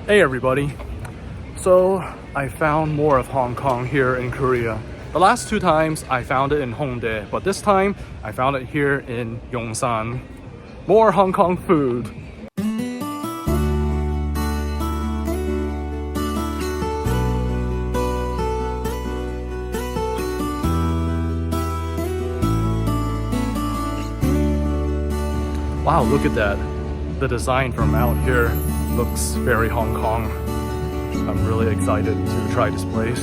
Hey everybody. So I found more of Hong Kong here in Korea. The last two times I found it in Hongdae, but this time I found it here in Yongsan. More Hong Kong food. Wow, look at that. The design from out here looks very Hong Kong. I'm really excited to try this place.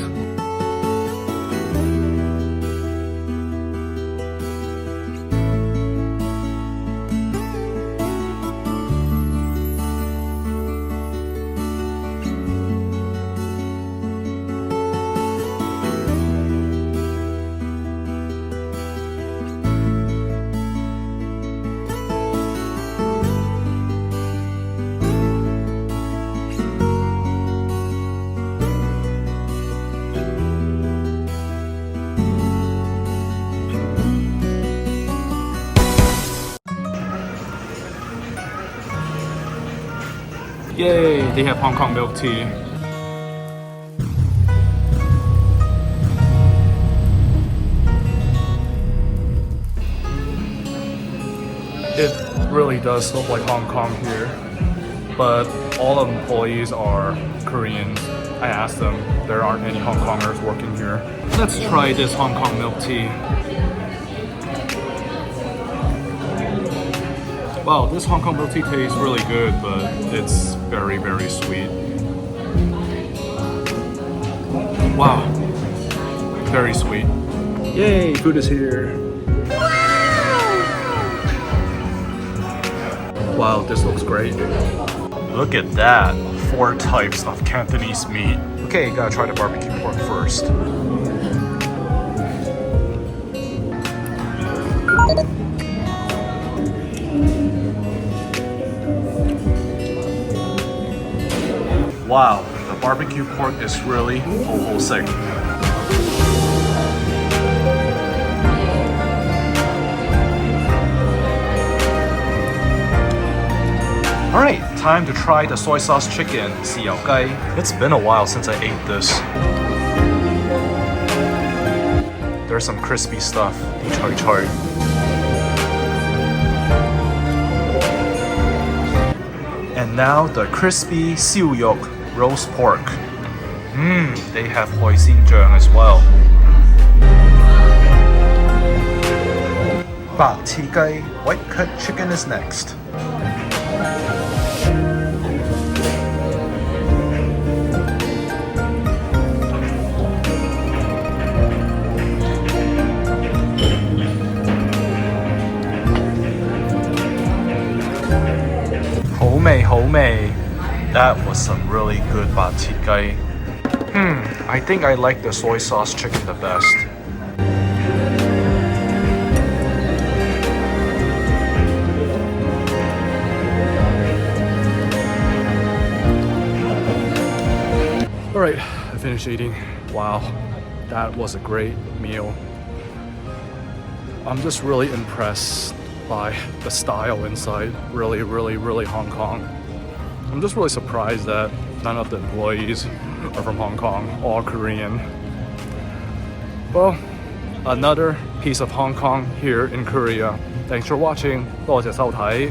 Yay, they have Hong Kong milk tea. It really does look like Hong Kong here, but all the employees are Koreans. I asked them, there aren't any Hong Kongers working here. Let's try this Hong Kong milk tea. Wow, this Hong Kong milk tea tastes really good, but it's very, very sweet. Wow, very sweet. Yay, food is here. Wow, this looks great. Look at that, 4 types of Cantonese meat. Okay, gotta try the barbecue pork first. Wow, the barbecue pork is really sick. Alright, time to try the soy sauce chicken, xiaogai. It's been a while since I ate this. There's some crispy stuff, choi choi. And now the crispy siu yok roast pork. They have hoisinzhang as well. Ba ti gai, white cut chicken is next. That was some really good ba ti gai. I think I like the soy sauce chicken the best. Alright, I finished eating. Wow, that was a great meal. I'm just really impressed by the style inside. Really Hong Kong. I'm just really surprised that none of the employees are from Hong Kong, all Korean. Well, another piece of Hong Kong here in Korea. Thanks for watching. 多謝收睇.